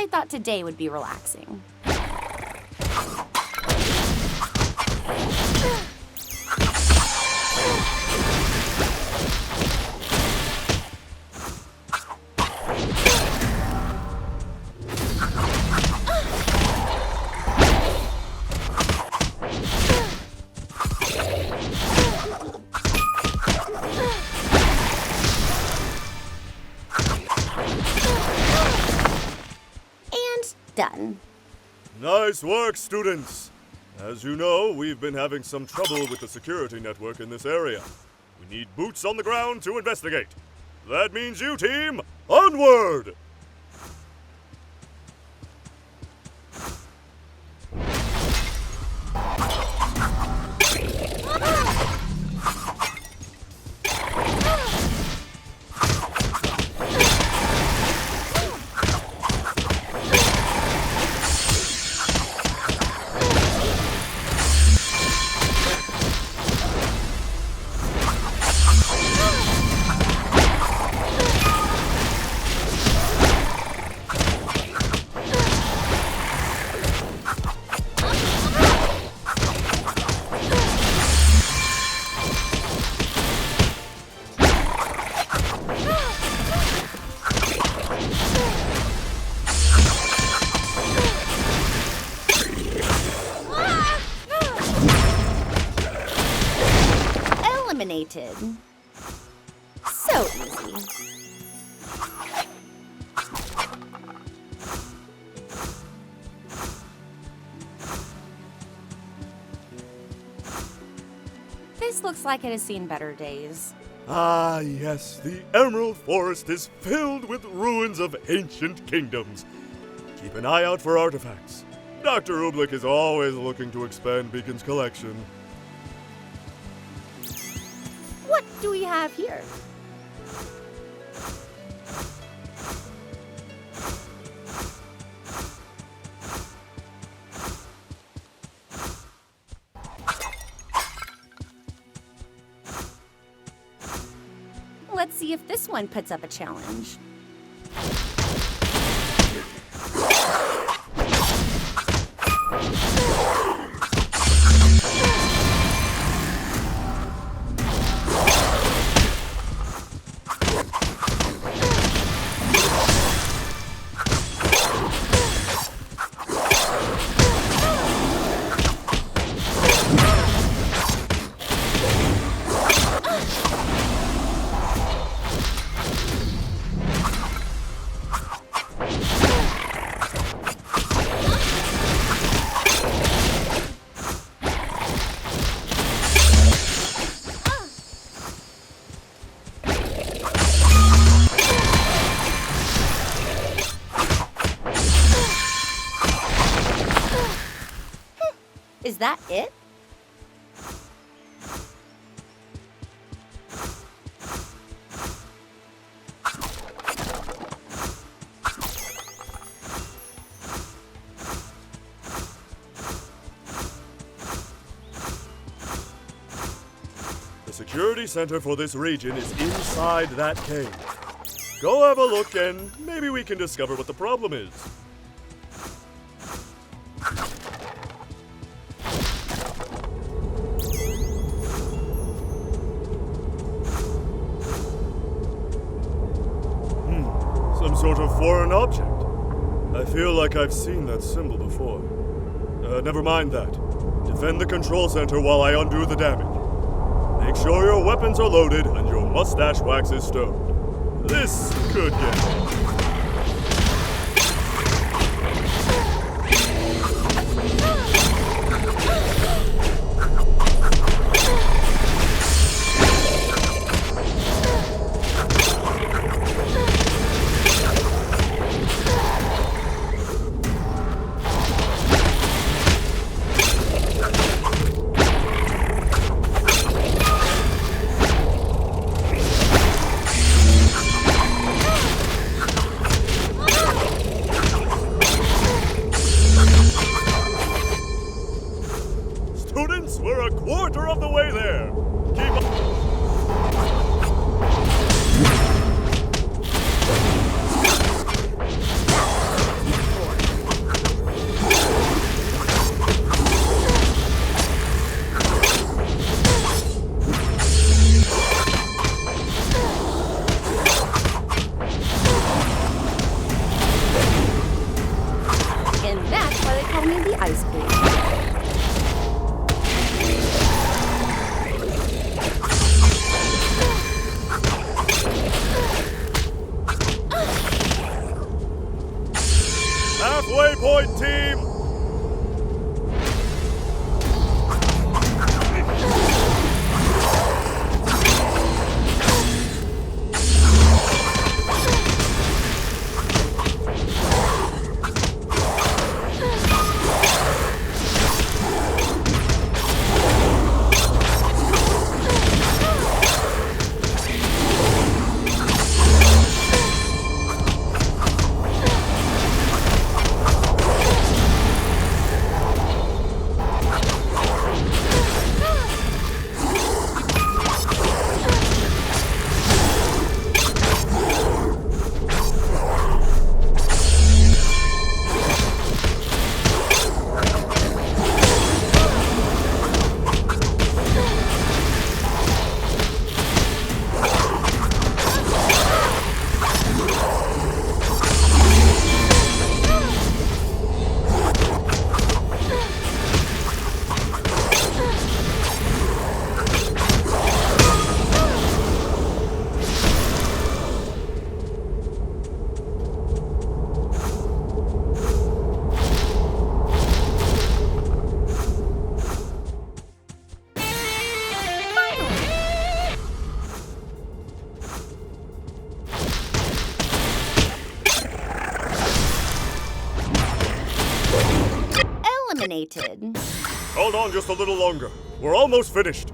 I thought today would be relaxing. Done. Nice work, students! As you know, we've been having some trouble with the security network in this area. We need boots on the ground to investigate. That means you, team, onward! Eliminated. So easy. This looks like it has seen better days. Ah, yes, the Emerald Forest is filled with ruins of ancient kingdoms. Keep an eye out for artifacts. Dr. RWBY is always looking to expand Beacon's collection. What do we have here? Let's see if this one puts up a challenge. Is that it? The security center for this region is inside that cave. Go have a look and maybe we can discover what the problem is. Some sort of foreign object. I feel like I've seen that symbol before. Never mind that. Defend the control center while I undo the damage. Make sure your weapons are loaded and your mustache wax is stoned. This could get... point, team! Eliminated. Hold on just a little longer. We're almost finished.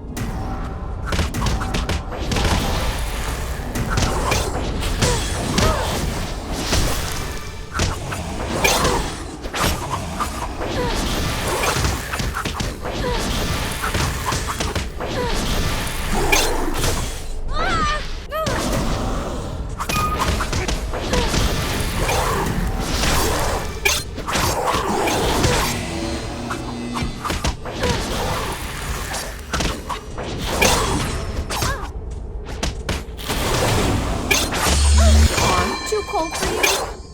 Too cold for you?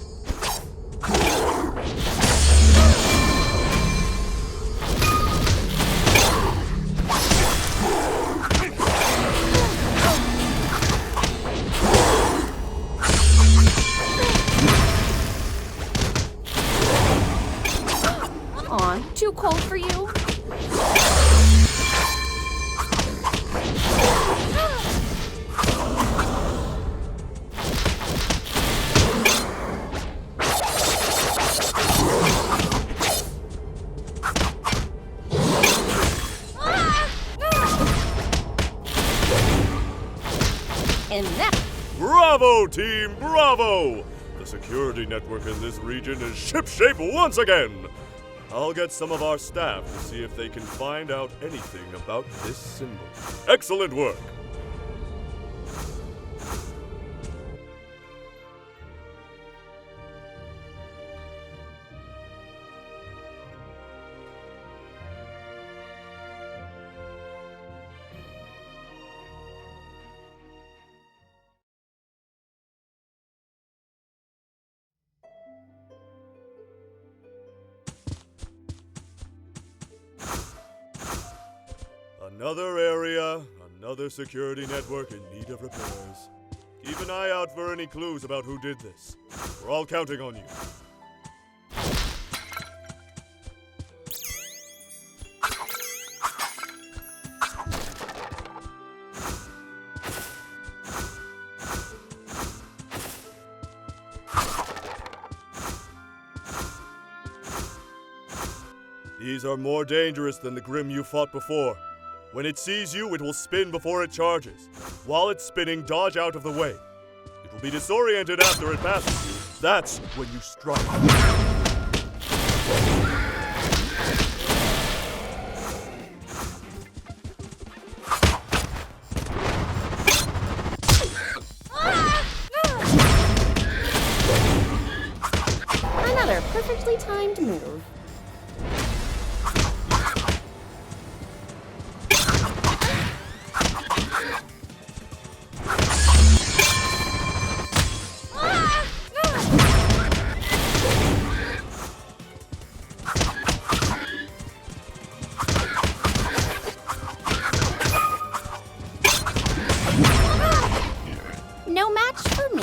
Aw, too cold for you? Bravo, team, bravo! The security network in this region is shipshape once again! I'll get some of our staff to see if they can find out anything about this symbol. Excellent work! Another area, another security network in need of repairs. Keep an eye out for any clues about who did this. We're all counting on you. These are more dangerous than the Grimm you fought before. When it sees you, it will spin before it charges. While it's spinning, dodge out of the way. It will be disoriented after it passes you. That's when you strike. Another perfectly timed move. No match for me.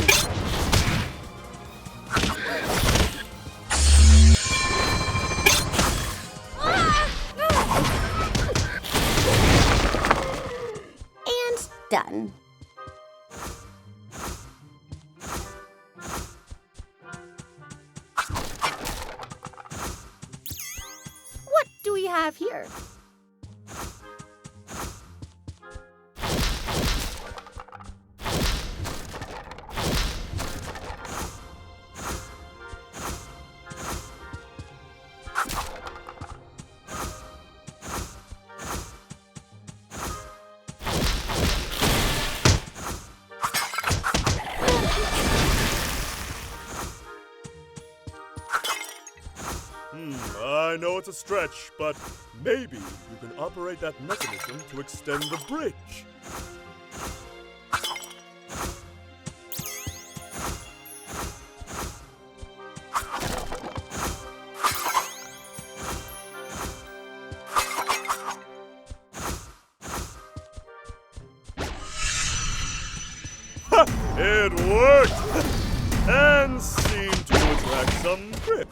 have here? I know it's a stretch, but maybe you can operate that mechanism to extend the bridge. Ha! It worked! And seemed to attract some grip.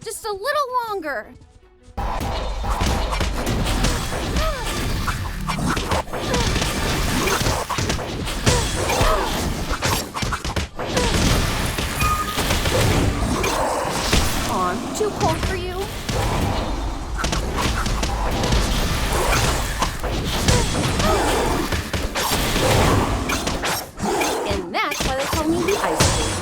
Just a little longer. Aw, too cold for you? And that's why they call me the ice cream.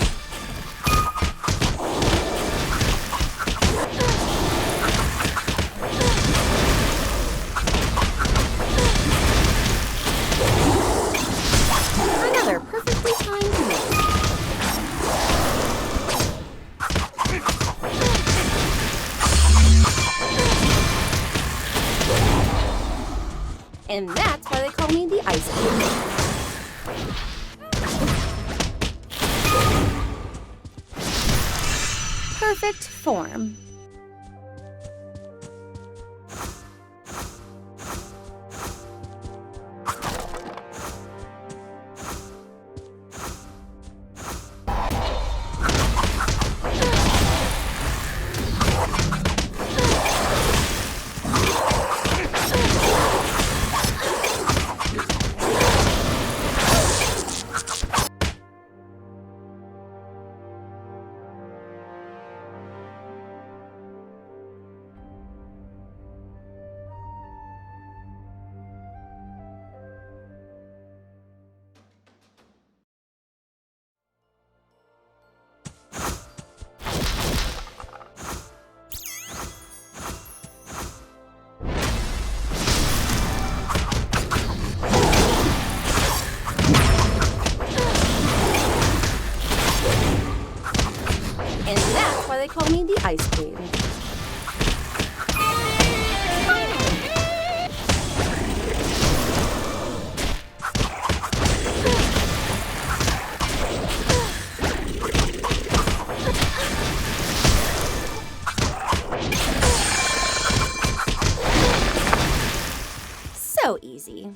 Another perfectly timed move. And that's why they call me the ice cream. Perfect form. And that's why they call me the ice queen. So easy.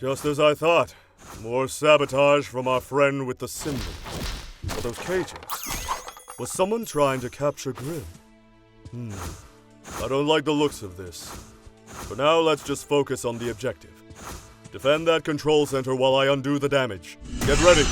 Just as I thought. More sabotage from our friend with the symbol. But those cages. Was someone trying to capture Grimm? I don't like the looks of this. For now, let's just focus on the objective. Defend that control center while I undo the damage. Get ready.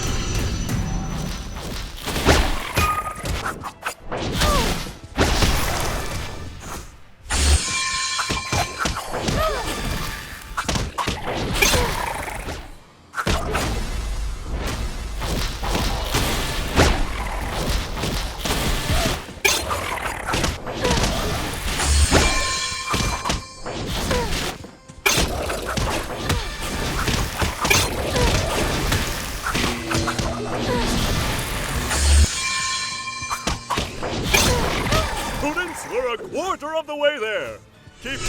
Students, we're a quarter of the way there. Keep...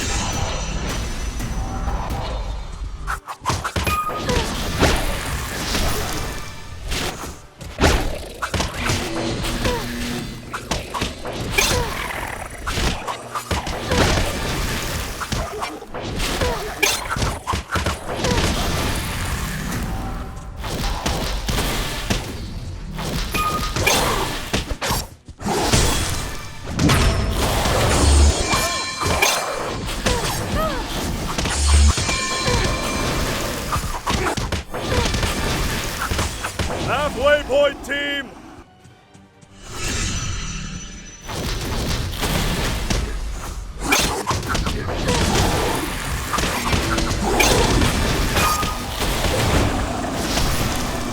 Halfway point, team!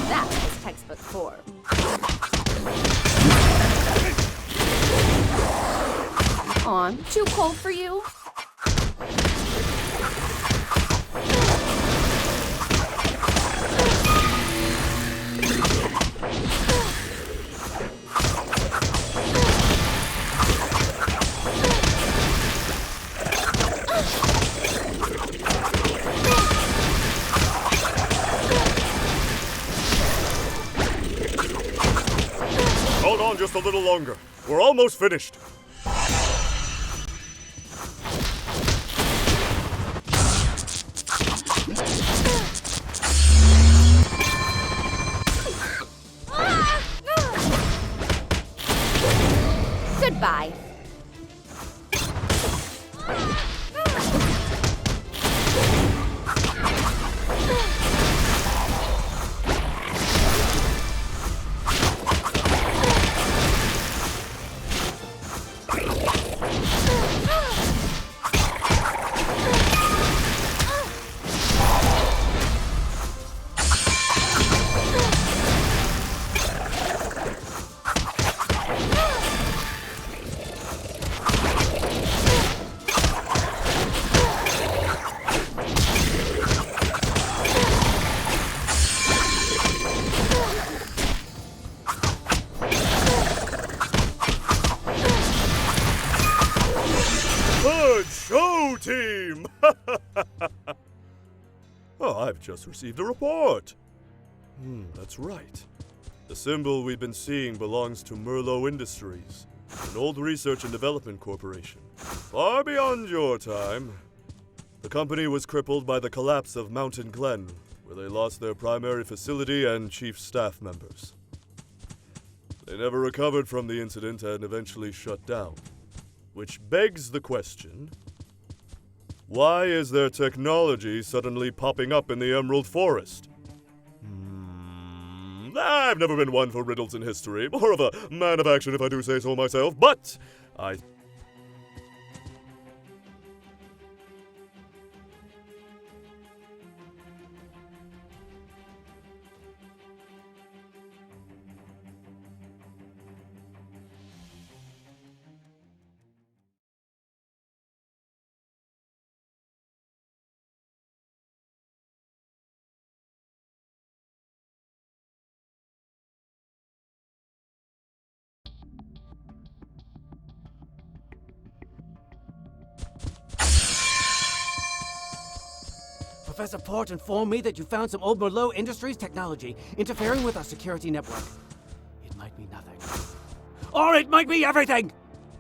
That was textbook form. Aw, too cold for you? Hold on just a little longer. We're almost finished. Goodbye. Good show, team! Oh, I've just received a report. That's right. The symbol we've been seeing belongs to Merlot Industries, an old research and development corporation. Far beyond your time. The company was crippled by the collapse of Mountain Glen, where they lost their primary facility and chief staff members. They never recovered from the incident and eventually shut down. Which begs the question, why is their technology suddenly popping up in the Emerald Forest? I've never been one for riddles in history, more of a man of action if I do say so myself, but I... Professor Port informed me that you found some old Merlot Industries technology interfering with our security network. It might be nothing. Or it might be everything!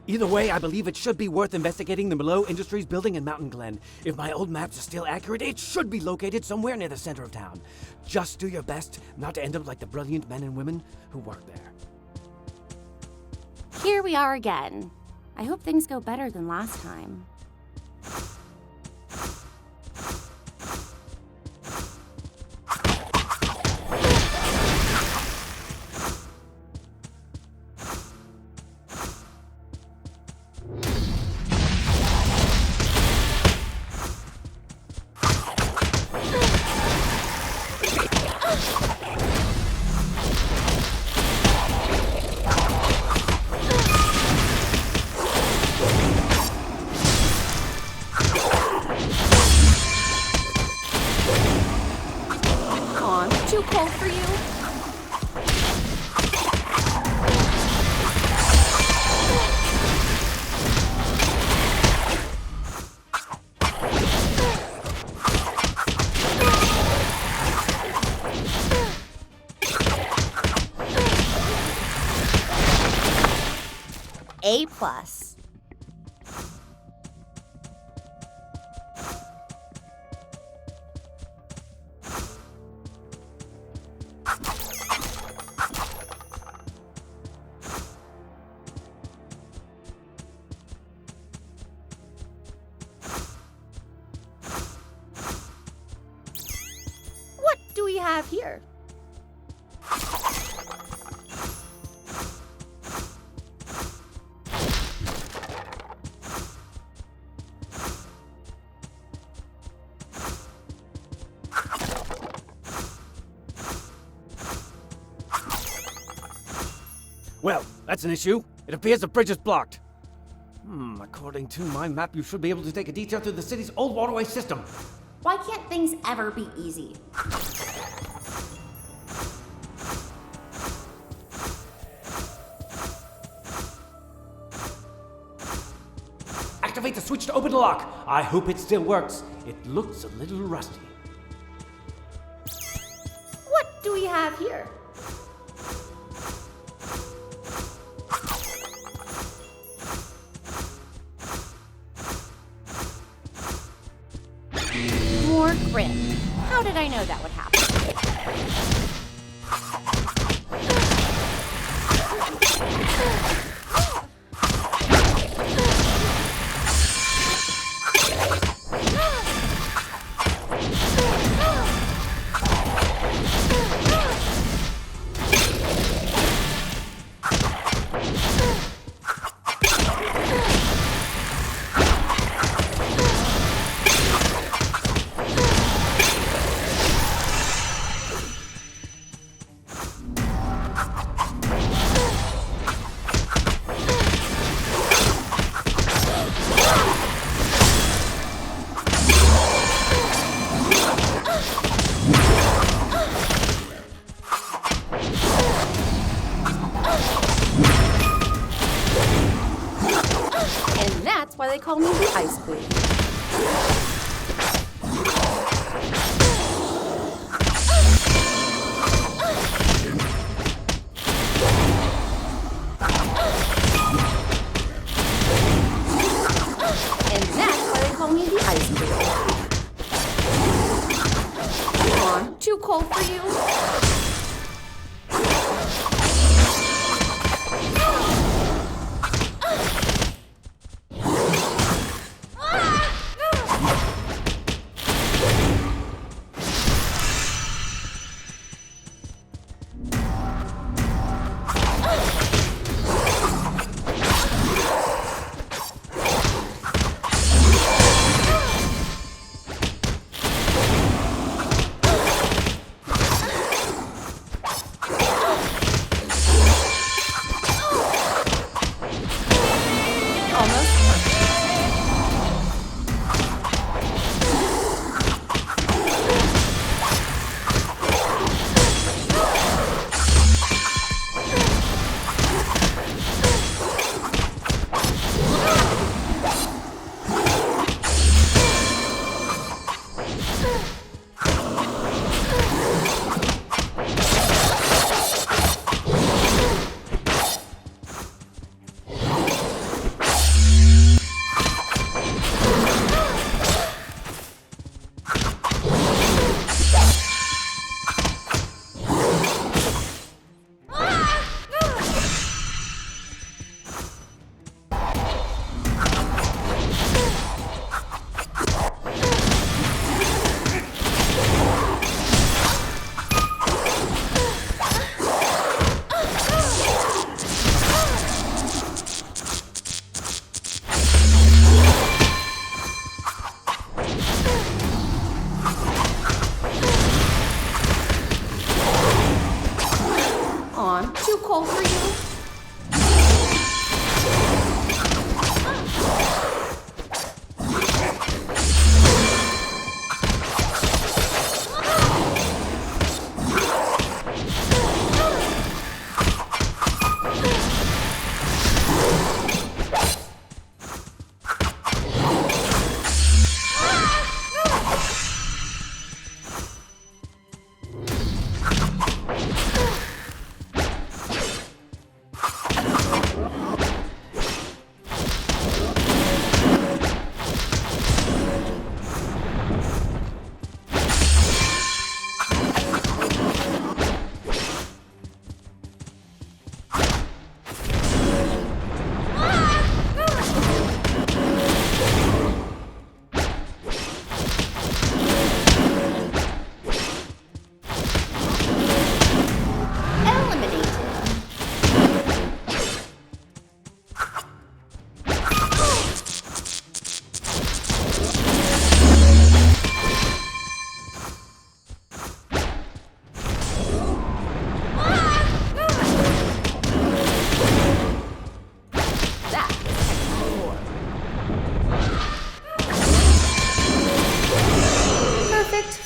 Either way, I believe it should be worth investigating the Merlot Industries building in Mountain Glen. If my old maps are still accurate, it should be located somewhere near the center of town. Just do your best not to end up like the brilliant men and women who work there. Here we are again. I hope things go better than last time. Too cold for you? A+. What do we have here? Well, that's an issue. It appears the bridge is blocked. According to my map, you should be able to take a detour through the city's old waterway system. Why can't things ever be easy? Activate the switch to open the lock. I hope it still works. It looks a little rusty. What do we have here? More Grimm. How did I know that would happen? That's why they call me the Ice Queen. And that's why they call me the Ice Queen. Come on, too cold for you?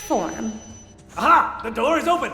form. Aha! The door is open!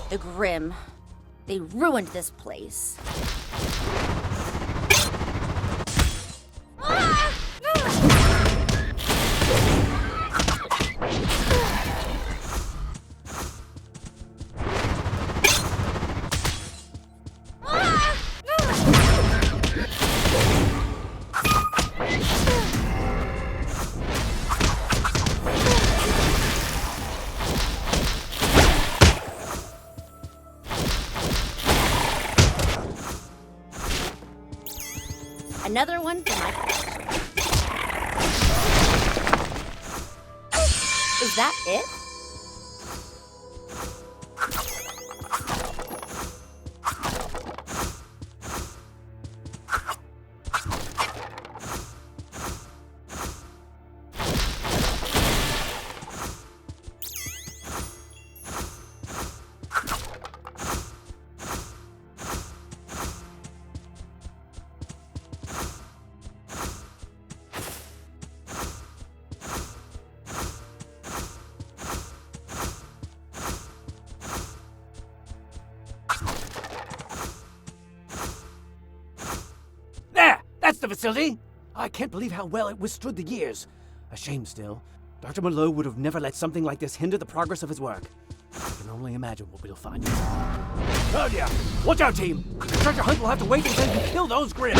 The Grimm. They ruined this place. Another one for my collection. Is that it? That's the facility! I can't believe how well it withstood the years. A shame still. Dr. Mallow would have never let something like this hinder the progress of his work. I can only imagine what we'll find. Oh dear! Watch out, team! The treasure hunt will have to wait until you kill those Grimm!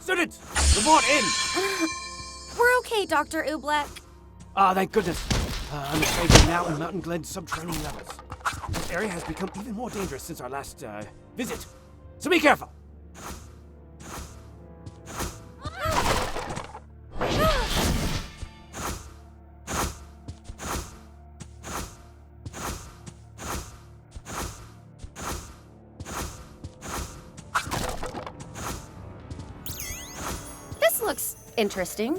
Students, report in! We're okay, Dr. Oobleck. Ah, thank goodness. I'm afraid we're now in Mountain Glen's subterranean levels. This area has become even more dangerous since our last, visit. So be careful! This looks interesting.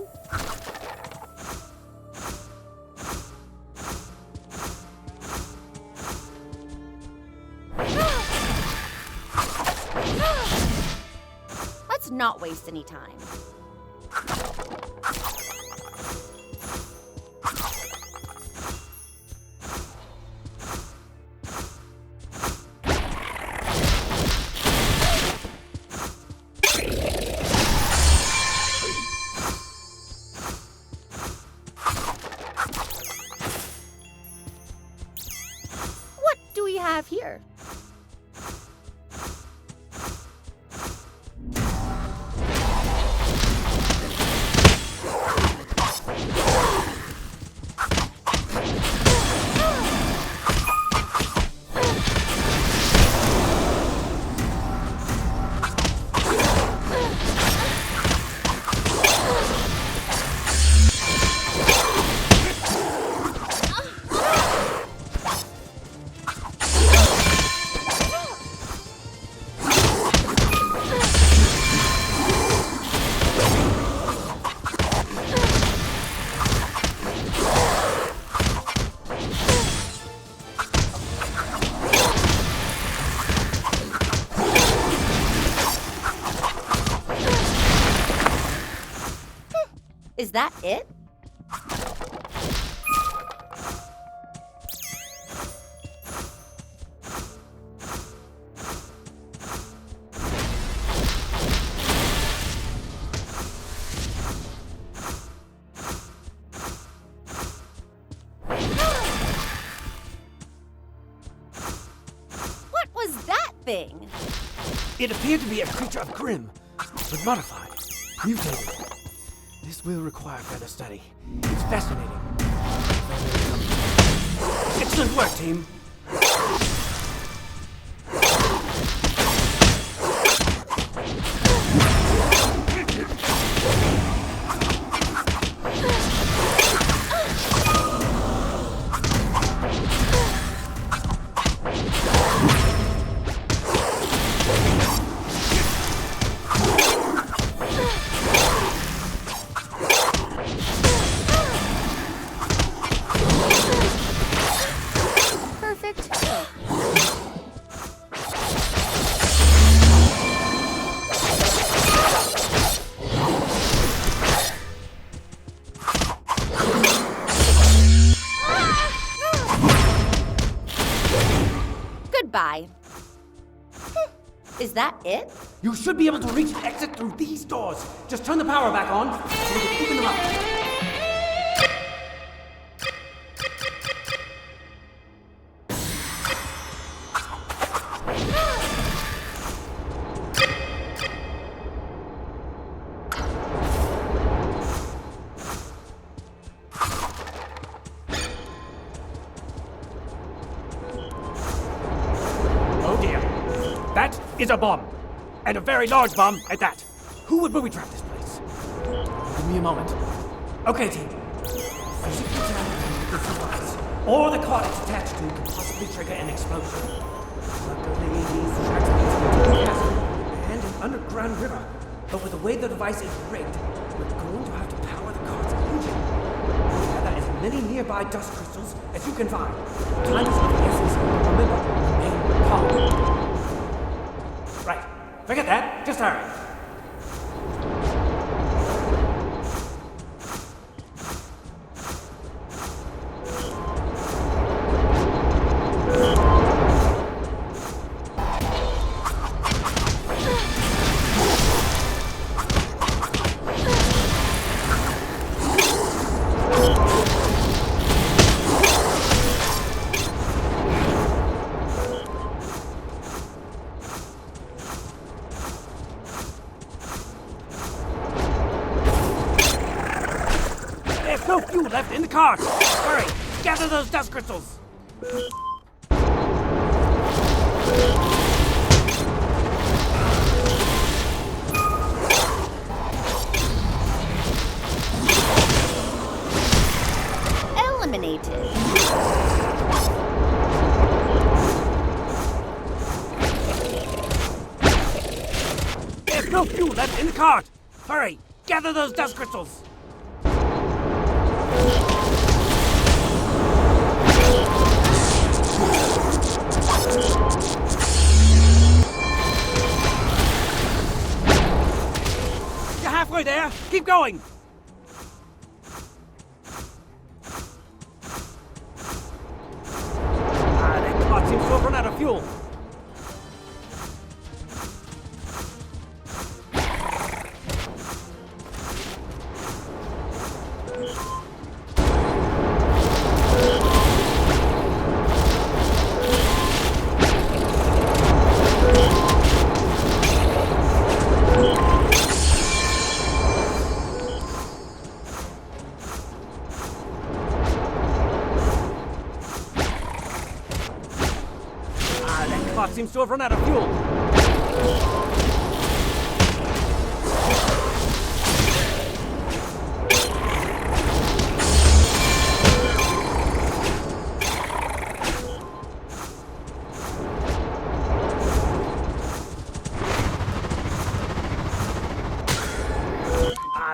Let's not waste any time. What do we have here? Is that it? What was that thing? It appeared to be a creature of Grimm, but modified, mutated. This will require further study. It's fascinating. Excellent work, team. Perfect. Goodbye. Is that it? You should be able to reach the exit through these doors. Just turn the power back on so we can open them up. Oh dear. That is a bomb. And a very large bomb at that. Who would booby trap this place? Give me a moment. Okay, team. Physically damage this device, or the card it's attached to, can possibly trigger an explosion. Luckily, these tracks lead to a castle and an underground river. But with the way the device is rigged, we're going to have to power the card's engine. Gather as many nearby dust crystals as you can find. Time is of the essence. Remember, remain calm. Right. Forget that. Just hurry. no fuel left in the cart! Hurry! Gather those dust crystals! Eliminated. There's no fuel left in the cart! Hurry! Gather those dust crystals! You're halfway there! Keep going! That cart seems to have run out of fuel. That cart seems to have run out of fuel.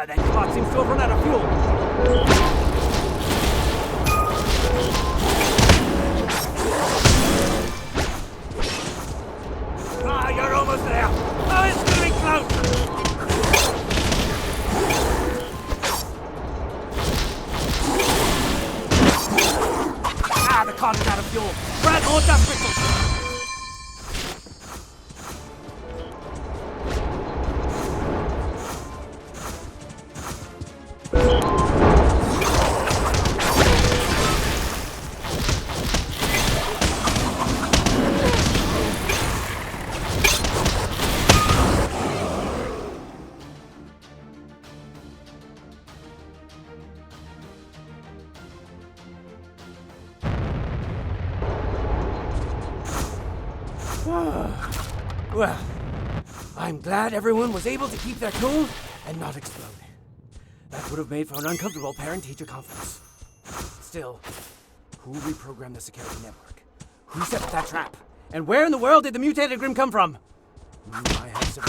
That cart seems to have run out of fuel. You're almost there. Oh, it's getting close. The cart is out of fuel. Grab more dust crystals. Well, I'm glad everyone was able to keep their cool and not explode. That would have made for an uncomfortable parent-teacher conference. Still, who reprogrammed the security network? Who set up that trap? And where in the world did the mutated Grimm come from? I have some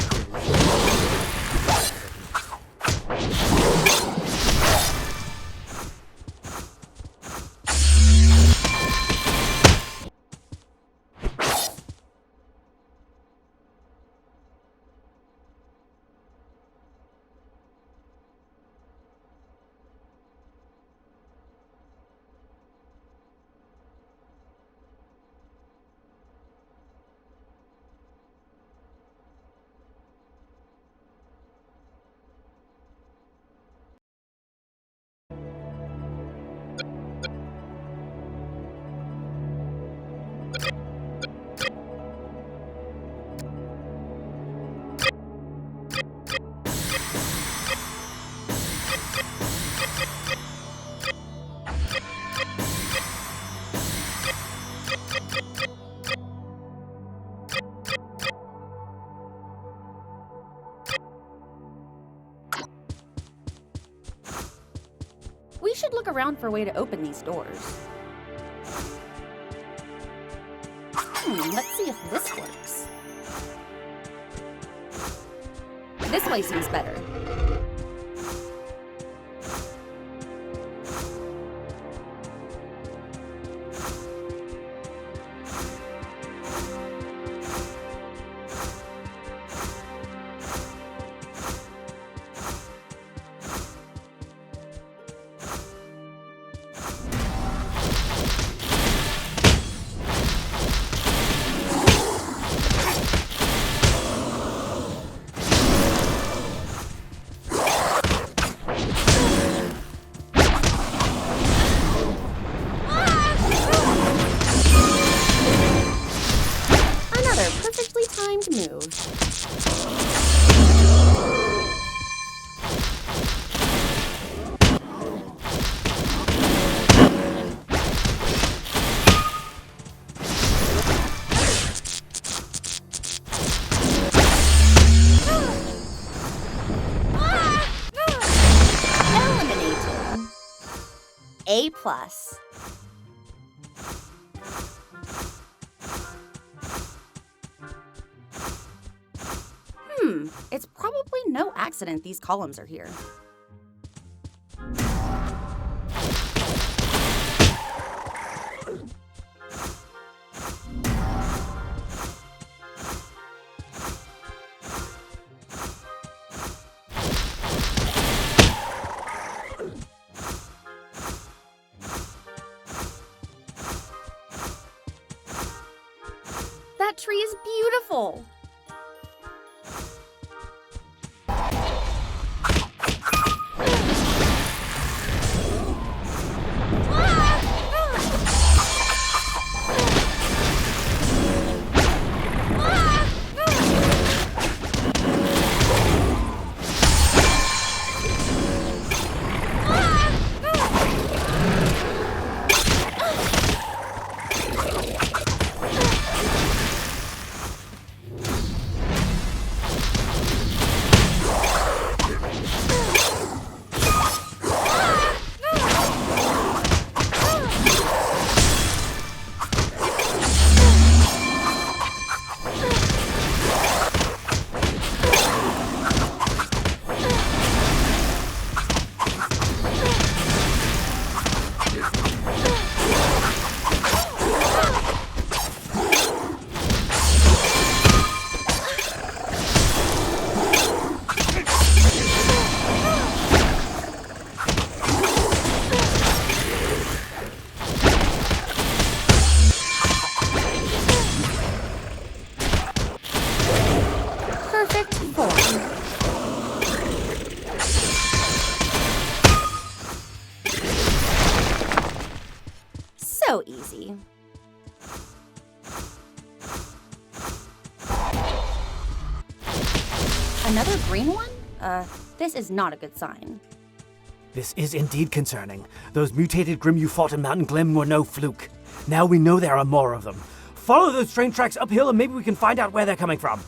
We should look around for a way to open these doors. Let's see if this works. This way seems better. A plus. It's probably no accident these columns are here. That tree is beautiful. So easy. Another green one? This is not a good sign. This is indeed concerning. Those mutated Grimm you fought in Mountain Glen were no fluke. Now we know there are more of them. Follow those train tracks uphill and maybe we can find out where they're coming from.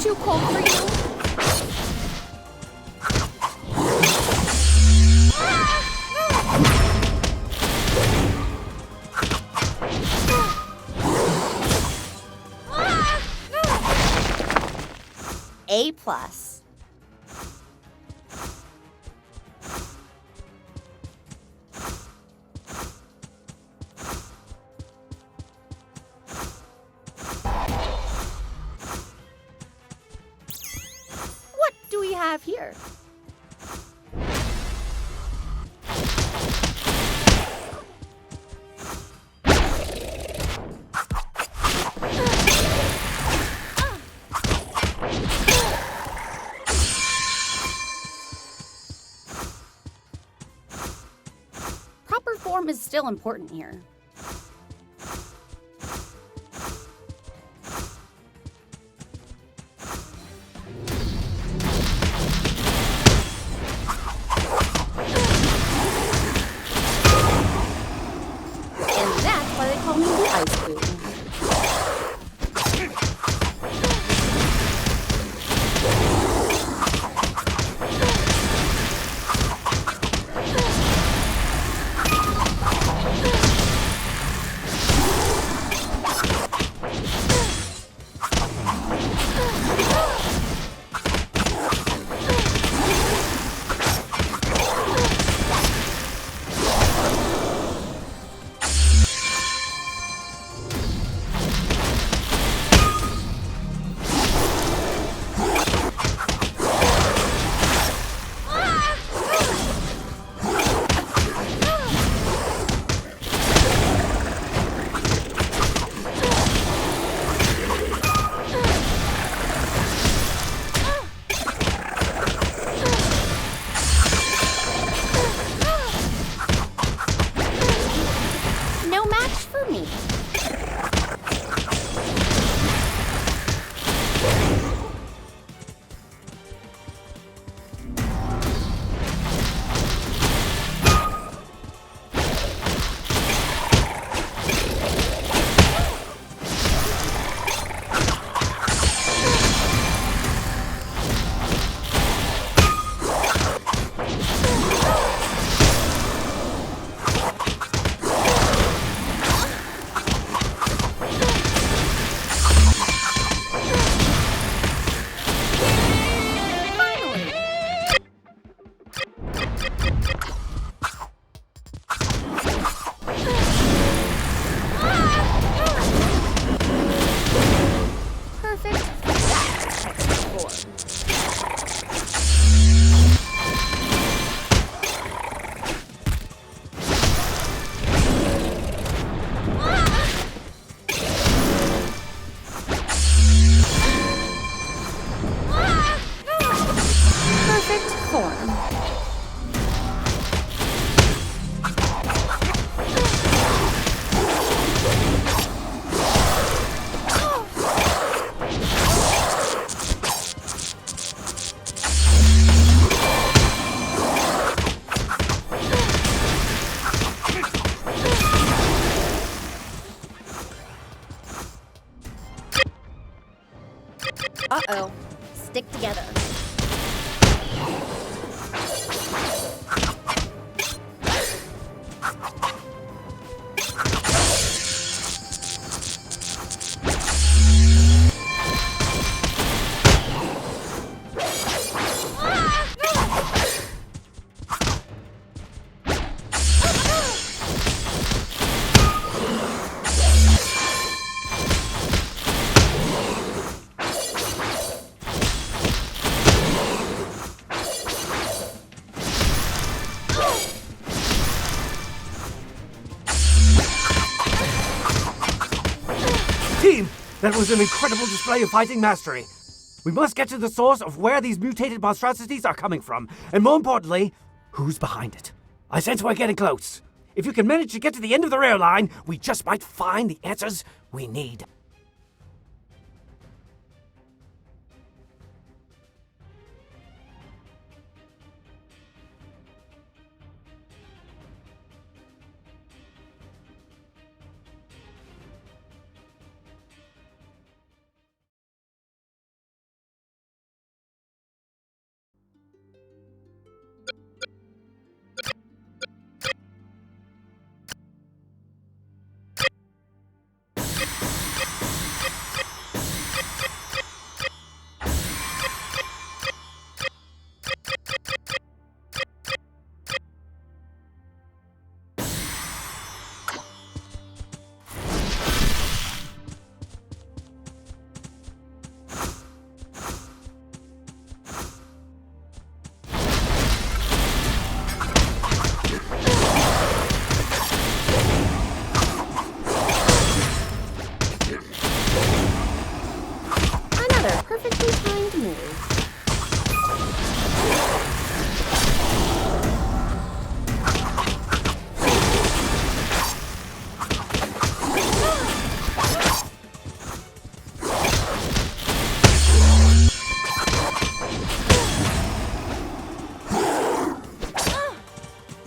Too cold for you? A plus. What do we have here? Proper form is still important here. And that's why they call me the Ice Queen. That was an incredible display of fighting mastery. We must get to the source of where these mutated monstrosities are coming from, and more importantly, who's behind it. I sense we're getting close. If you can manage to get to the end of the rail line, we just might find the answers we need. Perfectly timed move.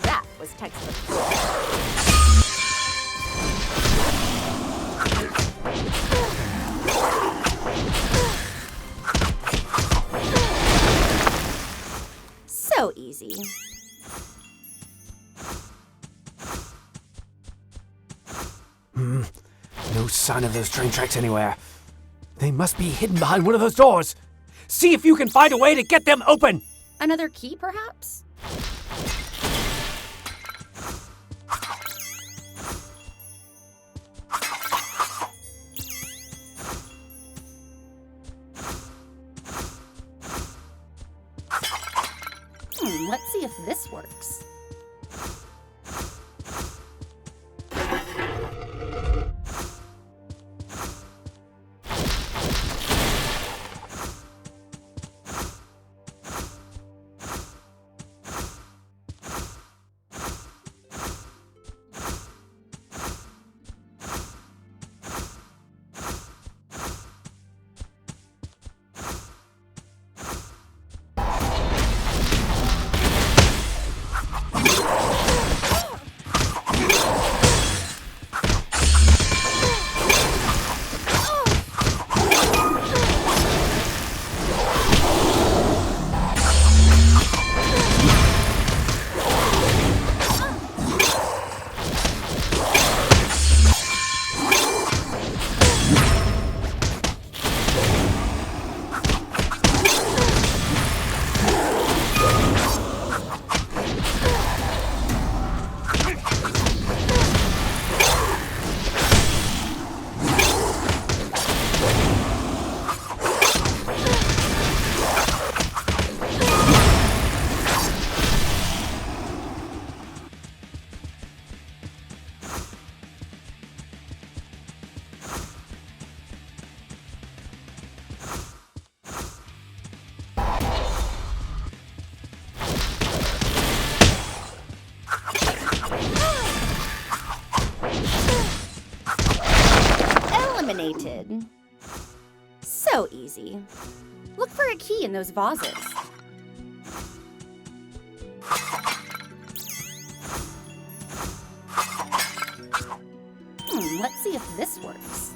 That was textbook. So easy. No sign of those train tracks anywhere. They must be hidden behind one of those doors. See if you can find a way to get them open. Another key, perhaps? Let's see if this works. Eliminated. So easy. Look for a key in those vases. Let's see if this works.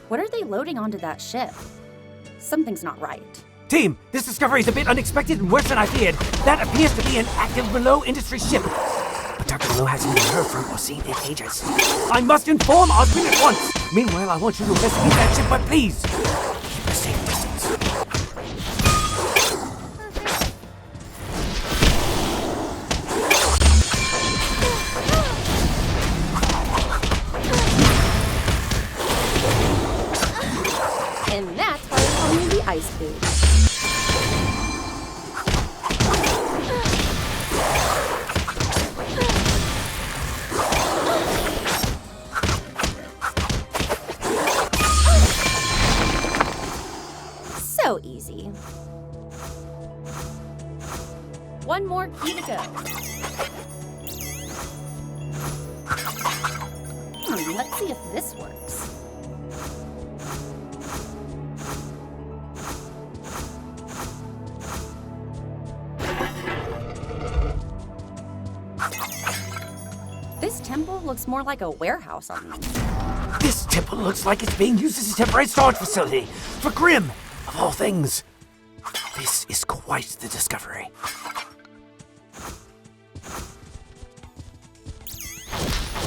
What are they loading onto that ship? Something's not right. Team, this discovery is a bit unexpected and worse than I feared. That appears to be an active Below Industry ship. But Dr. Below hasn't been heard from or seen in ages. I must inform Osmond at once. Meanwhile, I want you to investigate that ship, but please, keep a safe distance. One more key to go. Let's see if this works. This temple looks more like a warehouse on me. This temple looks like it's being used as a temporary storage facility for Grimm, of all things. This is quite the discovery.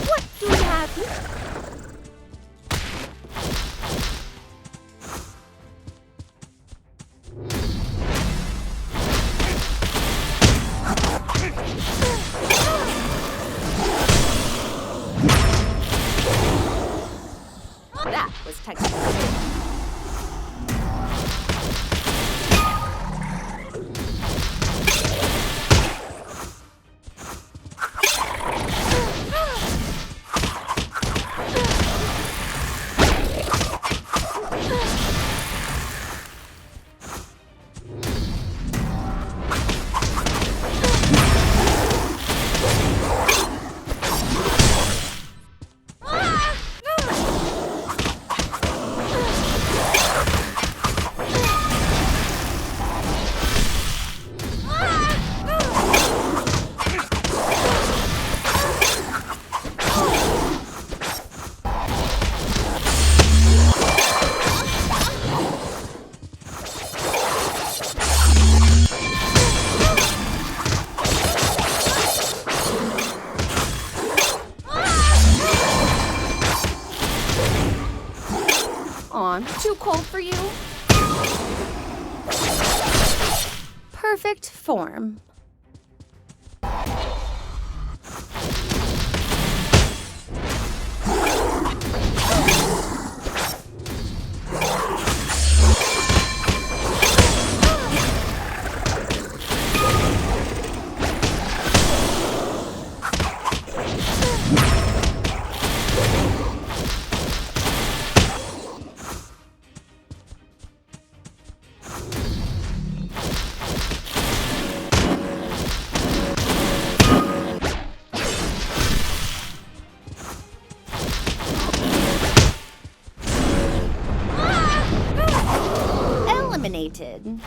What do we have here? That was technical. Too cold for you? Perfect form. Eliminated.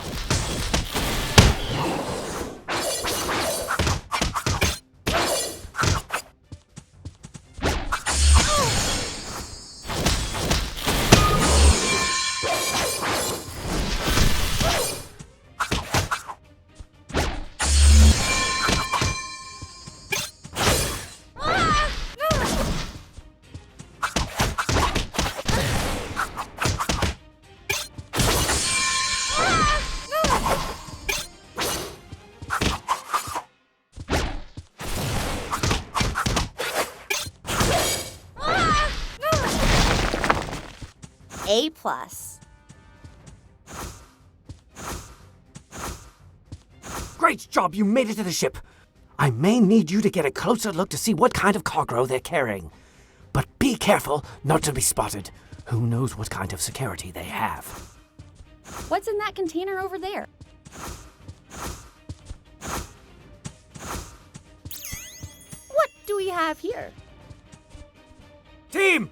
A+. Great job, you made it to the ship. I may need you to get a closer look to see what kind of cargo they're carrying. But be careful not to be spotted. Who knows what kind of security they have. What's in that container over there? What do we have here? Team,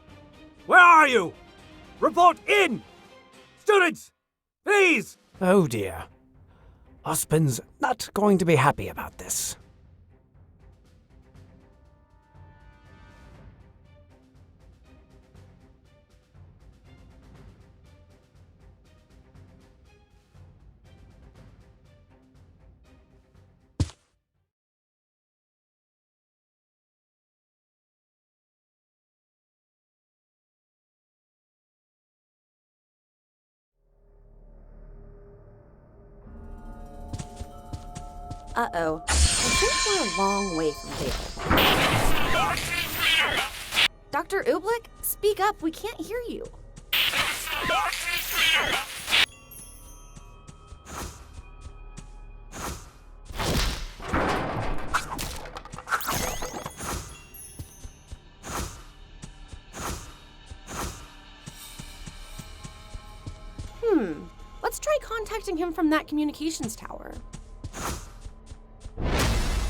where are you? Report in! Students, please! Oh dear. Ospin's not going to be happy about this. Uh-oh. I think we're a long way from Vale. Dr. Ooblik, speak up. We can't hear you. Let's try contacting him from that communications tower.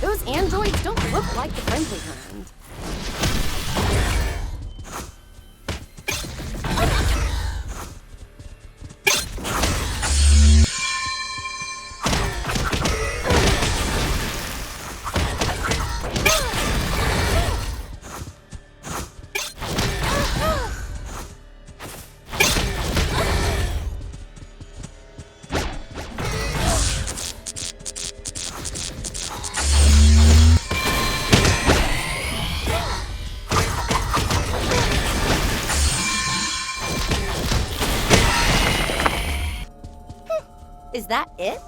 Those androids don't look like the friendly kind. Is that it?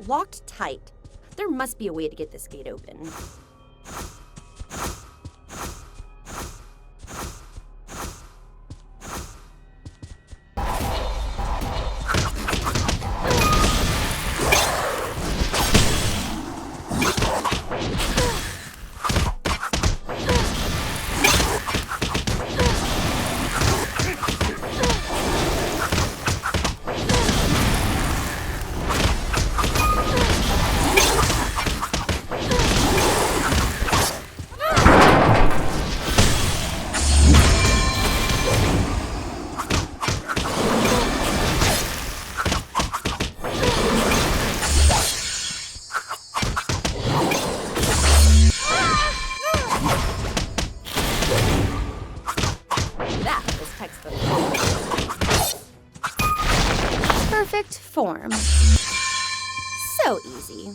Locked tight. There must be a way to get this gate open. Perfect form. So easy.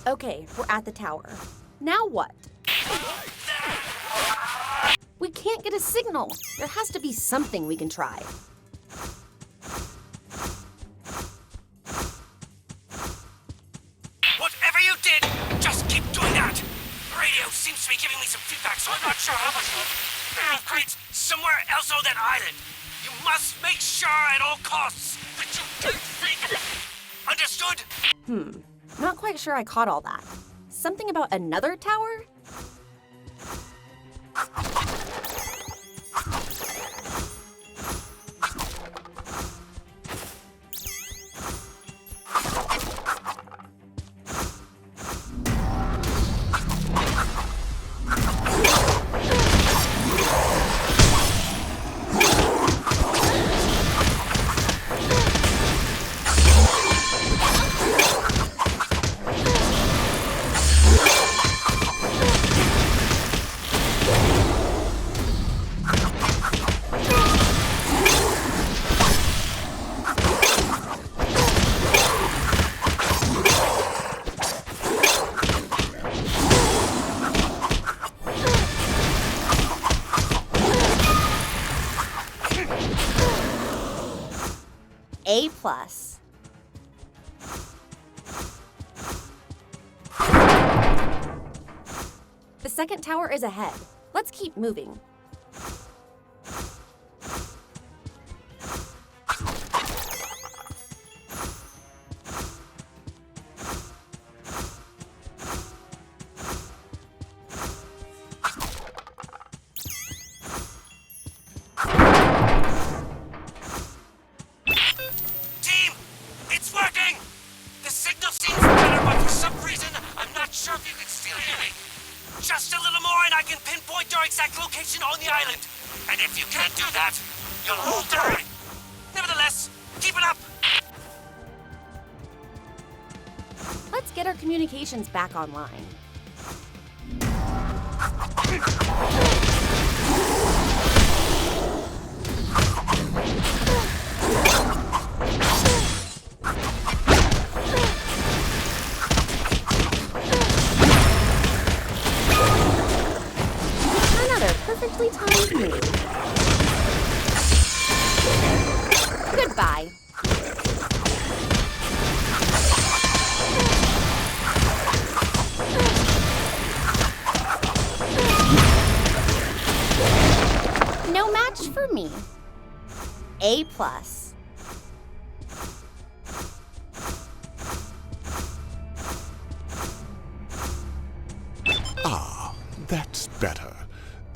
Okay, we're at the tower. Now what? We can't get a signal. There has to be something we can try. Whatever you did, just keep doing that. The radio seems to be giving me some feedback, so I'm not sure how much creates somewhere else on that island. You must make sure at all costs that you don't think. Understood? Not quite sure I caught all that. Something about another tower? A+. The second tower is ahead. Let's keep moving. Just a little more and I can pinpoint your exact location on the island. And if you can't do that, you'll all die. Nevertheless, keep it up. Let's get our communications back online. Perfectly timed move. Goodbye. No match for me. A+. That's better.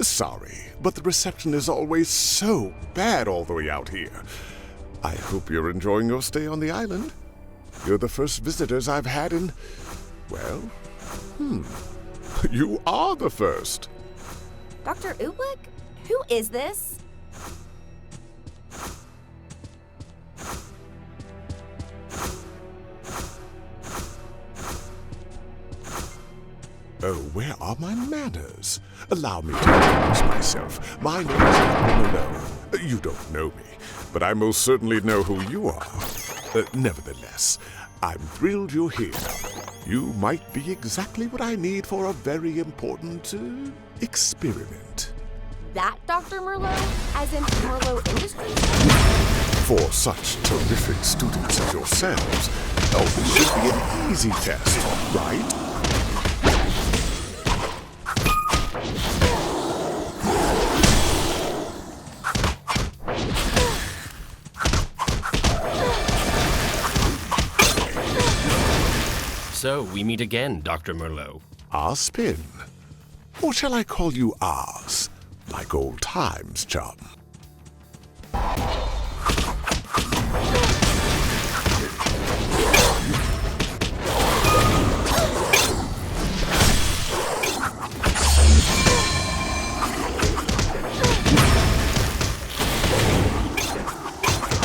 Sorry, but the reception is always so bad all the way out here. I hope you're enjoying your stay on the island. You're the first visitors I've had in... well, you are the first. Dr. Oobleck? Who is this? Oh, where are my manners? Allow me to introduce myself. My name is Grimm Eclipse. You don't know me, but I most certainly know who you are. Nevertheless, I'm thrilled you're here. You might be exactly what I need for a very important experiment. That Dr. Merlot? As in Merlot Industries? For such terrific students as yourselves, this should be an easy test, right? So, we meet again, Dr. Merlot. Our spin. Or shall I call you ours? Like old times, chum.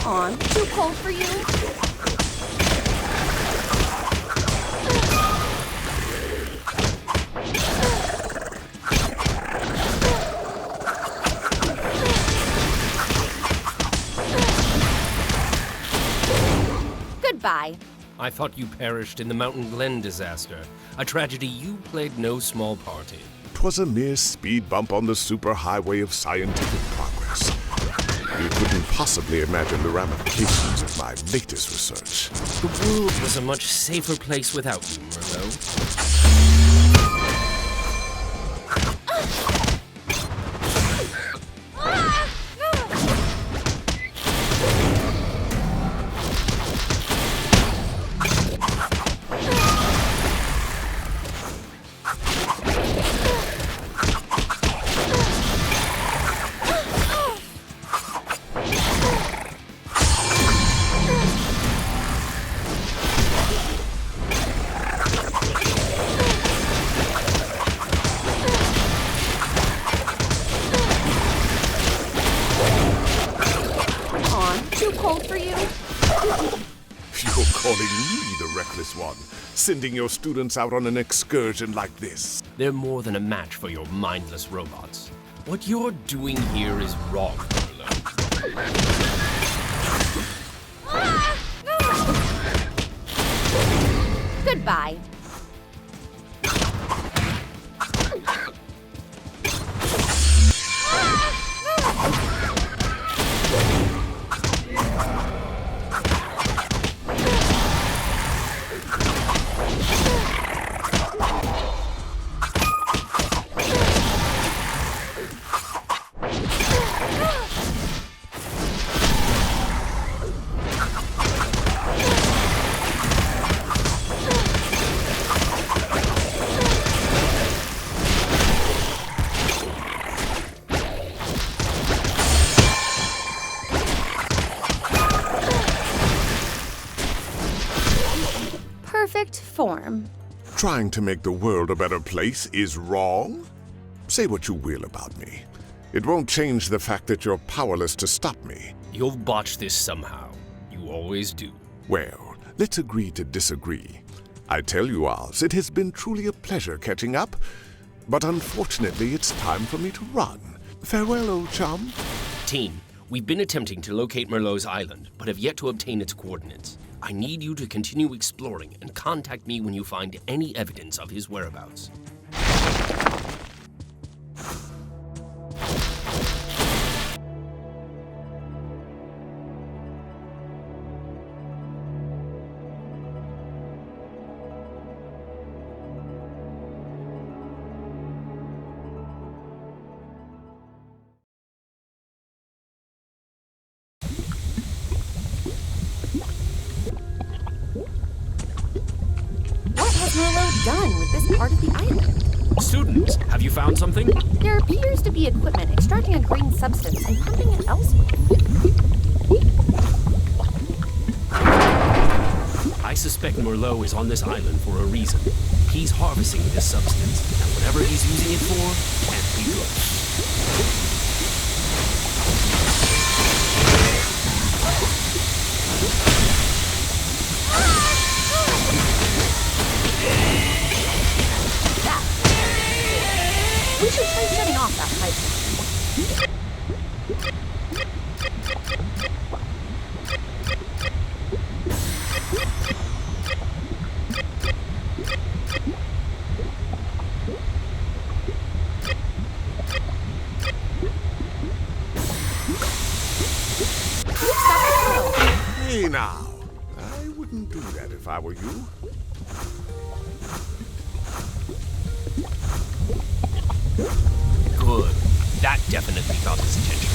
On. Too cold for you? Goodbye. I thought you perished in the Mountain Glen disaster, a tragedy you played no small part in. 'Twas a mere speed bump on the superhighway of scientific progress. You couldn't possibly imagine the ramifications of my latest research. The world was a much safer place without you, Merlot. Too cold for you? You're calling me the reckless one, sending your students out on an excursion like this. They're more than a match for your mindless robots. What you're doing here is wrong, Merlot. Goodbye. Perfect form. Trying to make the world a better place is wrong? Say what you will about me. It won't change the fact that you're powerless to stop me. You'll botch this somehow. You always do. Well, let's agree to disagree. I tell you, Oz, it has been truly a pleasure catching up, but unfortunately it's time for me to run. Farewell, old chum. Team, we've been attempting to locate Merlot's island, but have yet to obtain its coordinates. I need you to continue exploring and contact me when you find any evidence of his whereabouts. What has Merlot done with this part of the island? Students, have you found something? There appears to be equipment extracting a green substance and pumping it elsewhere. I suspect Merlot is on this island for a reason. He's harvesting this substance, and whatever he's using it for can't be good. We should try shutting off that pipe. Hey now, I wouldn't do that if I were you. Good. That definitely got his attention.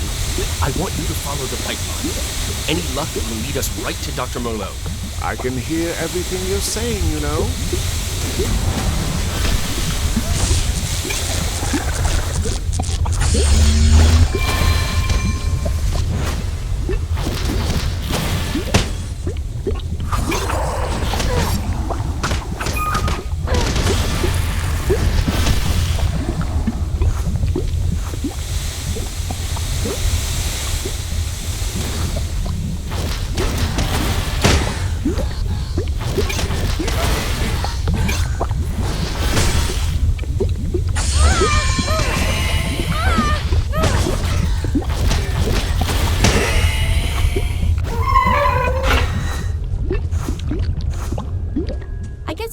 I want you to follow the pipeline. Any luck, it will lead us right to Dr. Merlot. I can hear everything you're saying, you know.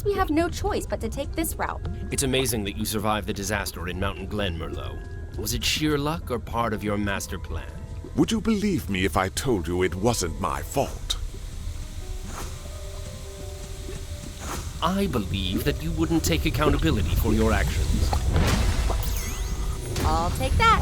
We have no choice but to take this route. It's amazing that you survived the disaster in Mountain Glen, Merlot. Was it sheer luck or part of your master plan? Would you believe me if I told you it wasn't my fault? I believe that you wouldn't take accountability for your actions. I'll take that.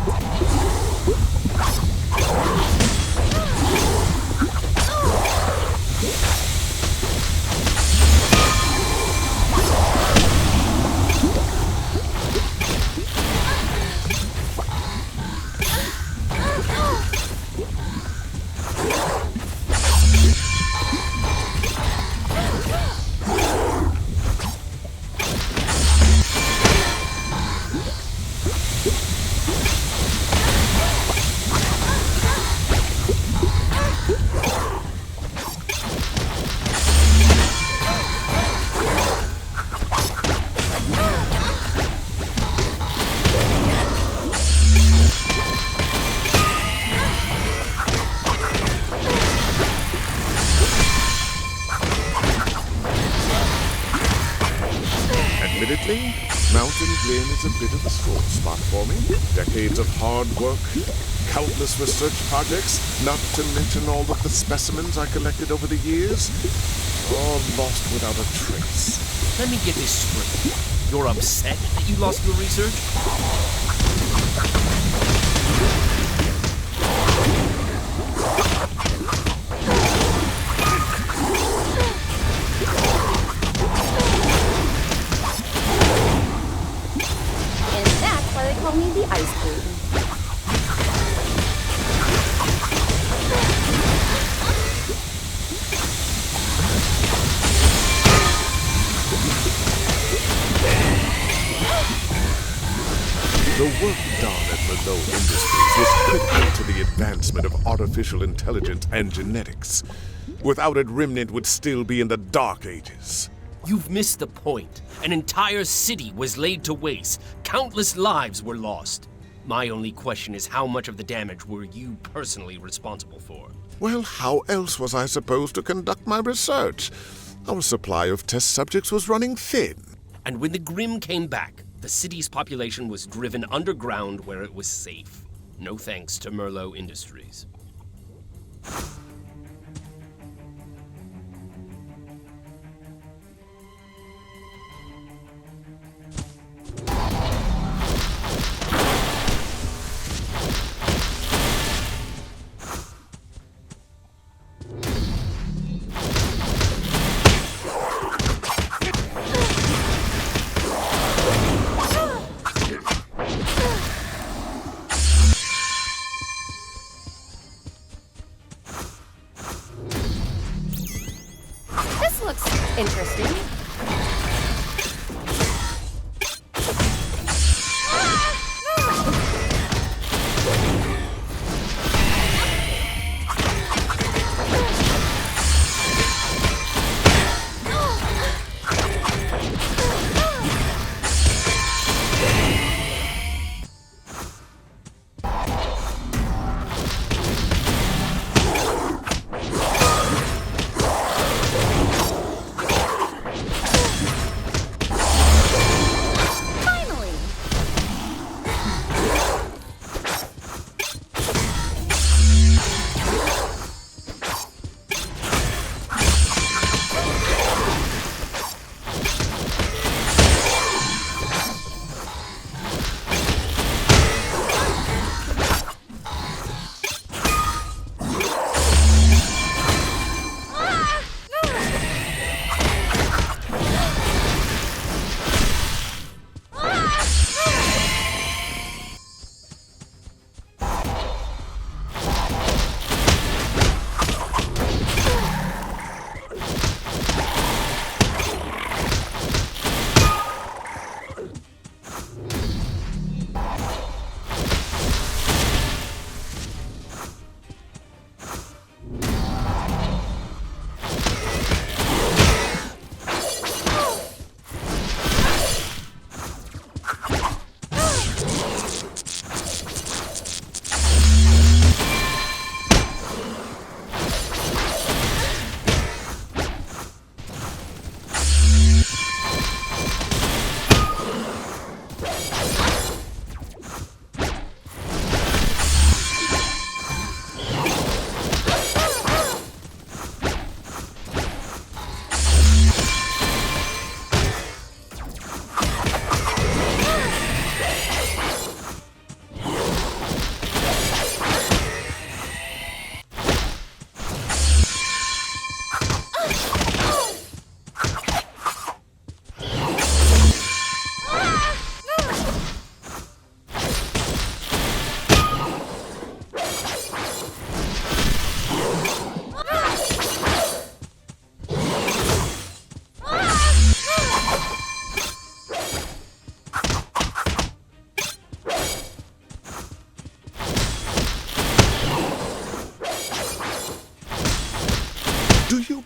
Admittedly, Mountain Glen is a bit of a sore spot for me. Decades of hard work, countless research projects, not to mention all of the specimens I collected over the years, all lost without a trace. Let me get this straight. You're upset that you lost your research? Call me the Ice Queen. The work done at Merlot Industries was critical to the advancement of artificial intelligence and genetics. Without it, Remnant would still be in the Dark Ages. You've missed the point. An entire city was laid to waste. Countless lives were lost. My only question is how much of the damage were you personally responsible for? Well, how else was I supposed to conduct my research? Our supply of test subjects was running thin. And when the Grimm came back, the city's population was driven underground where it was safe. No thanks to Merlot Industries.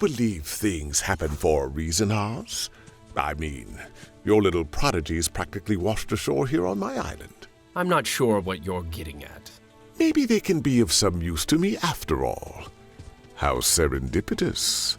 believe things happen for a reason, Oz? I mean, your little prodigies practically washed ashore here on my island. I'm not sure what you're getting at. Maybe they can be of some use to me after all. How serendipitous.